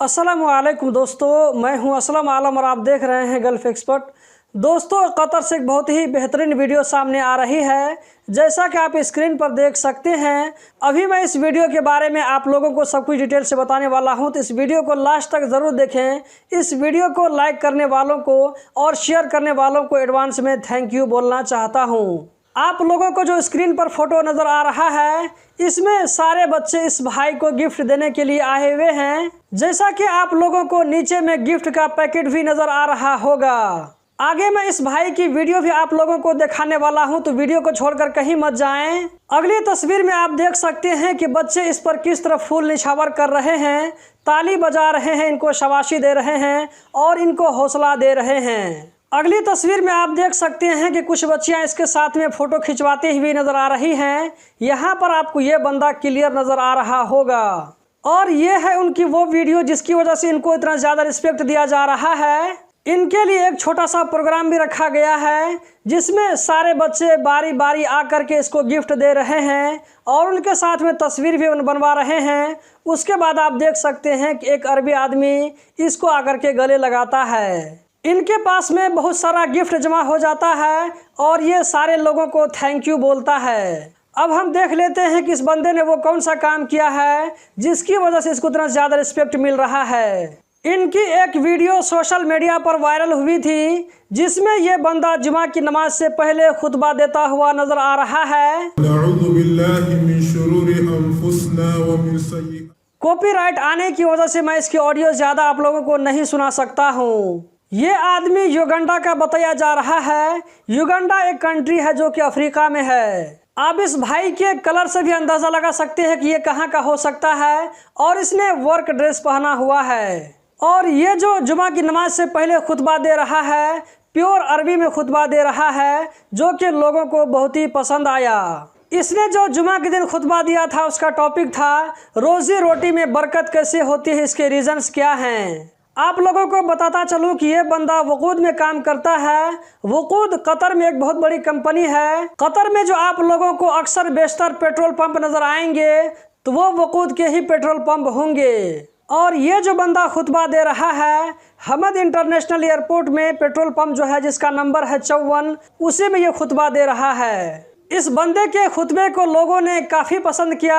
अस्सलामुअलैकुम दोस्तों, मैं हूं असलम आलम और आप देख रहे हैं गल्फ़ एक्सपर्ट। दोस्तों, कतर से एक बहुत ही बेहतरीन वीडियो सामने आ रही है। जैसा कि आप स्क्रीन पर देख सकते हैं, अभी मैं इस वीडियो के बारे में आप लोगों को सब कुछ डिटेल से बताने वाला हूं, तो इस वीडियो को लास्ट तक ज़रूर देखें। इस वीडियो को लाइक करने वालों को और शेयर करने वालों को एडवांस में थैंक यू बोलना चाहता हूँ। आप लोगों को जो स्क्रीन पर फोटो नज़र आ रहा है, इसमें सारे बच्चे इस भाई को गिफ्ट देने के लिए आए हुए हैं। जैसा कि आप लोगों को नीचे में गिफ्ट का पैकेट भी नज़र आ रहा होगा। आगे मैं इस भाई की वीडियो भी आप लोगों को दिखाने वाला हूं, तो वीडियो को छोड़कर कहीं मत जाएं। अगली तस्वीर में आप देख सकते हैं कि बच्चे इस पर किस तरह फूल निछावर कर रहे हैं, ताली बजा रहे हैं, इनको शाबाशी दे रहे हैं और इनको हौसला दे रहे हैं। अगली तस्वीर में आप देख सकते हैं कि कुछ बच्चियां इसके साथ में फ़ोटो खिंचवाती हुई नज़र आ रही हैं। यहाँ पर आपको ये बंदा क्लियर नज़र आ रहा होगा और ये है उनकी वो वीडियो जिसकी वजह से इनको इतना ज़्यादा रिस्पेक्ट दिया जा रहा है। इनके लिए एक छोटा सा प्रोग्राम भी रखा गया है, जिसमें सारे बच्चे बारी बारी आकर के इसको गिफ्ट दे रहे हैं और उनके साथ में तस्वीर भी बनवा रहे हैं। उसके बाद आप देख सकते हैं कि एक अरबी आदमी इसको आकर के गले लगाता है। इनके पास में बहुत सारा गिफ्ट जमा हो जाता है और ये सारे लोगों को थैंक यू बोलता है। अब हम देख लेते हैं कि इस बंदे ने वो कौन सा काम किया है जिसकी वजह से इसको इतना ज़्यादा रिस्पेक्ट मिल रहा है। इनकी एक वीडियो सोशल मीडिया पर वायरल हुई थी, जिसमें ये बंदा जुमा की नमाज से पहले खुतबा देता हुआ नजर आ रहा है। कॉपीराइट आने की वजह से मैं इसकी ऑडियो ज़्यादा आप लोगों को नहीं सुना सकता हूँ। ये आदमी युगांडा का बताया जा रहा है। युगांडा एक कंट्री है जो कि अफ्रीका में है। आप इस भाई के कलर से भी अंदाज़ा लगा सकते हैं कि ये कहाँ का हो सकता है। और इसने वर्क ड्रेस पहना हुआ है और ये जो जुमा की नमाज से पहले खुतबा दे रहा है, प्योर अरबी में खुतबा दे रहा है, जो कि लोगों को बहुत ही पसंद आया। इसने जो जुमा के दिन खुतबा दिया था, उसका टॉपिक था रोज़ी रोटी में बरकत कैसे होती है, इसके रीजंस क्या हैं। आप लोगों को बताता चलूं कि ये बंदा वकूद में काम करता है। वकूद कतर में एक बहुत बड़ी कंपनी है। कतर में जो आप लोगों को अक्सर बेशतर पेट्रोल पंप नज़र आएंगे, तो वो वकूद के ही पेट्रोल पंप होंगे। और ये जो बंदा खुतबा दे रहा है, हमद इंटरनेशनल एयरपोर्ट में पेट्रोल पंप जो है, जिसका नंबर है 54, उसी में ये खुतबा दे रहा है। इस बंदे के खुतबे को लोगों ने काफ़ी पसंद किया,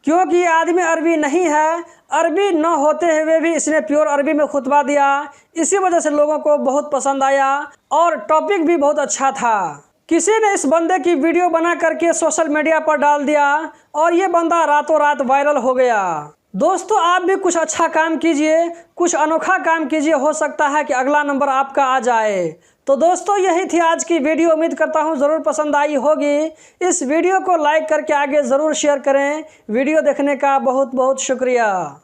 क्योंकि ये आदमी अरबी नहीं है। अरबी न होते हुए भी इसने प्योर अरबी में खुतबा दिया। इसी वजह से लोगों को बहुत पसंद आया और टॉपिक भी बहुत अच्छा था। किसी ने इस बंदे की वीडियो बना करके सोशल मीडिया पर डाल दिया और ये बंदा रातों रात वायरल हो गया। दोस्तों, आप भी कुछ अच्छा काम कीजिए, कुछ अनोखा काम कीजिए, हो सकता है कि अगला नंबर आपका आ जाए। तो दोस्तों, यही थी आज की वीडियो। उम्मीद करता हूँ ज़रूर पसंद आई होगी। इस वीडियो को लाइक करके आगे ज़रूर शेयर करें। वीडियो देखने का बहुत बहुत शुक्रिया।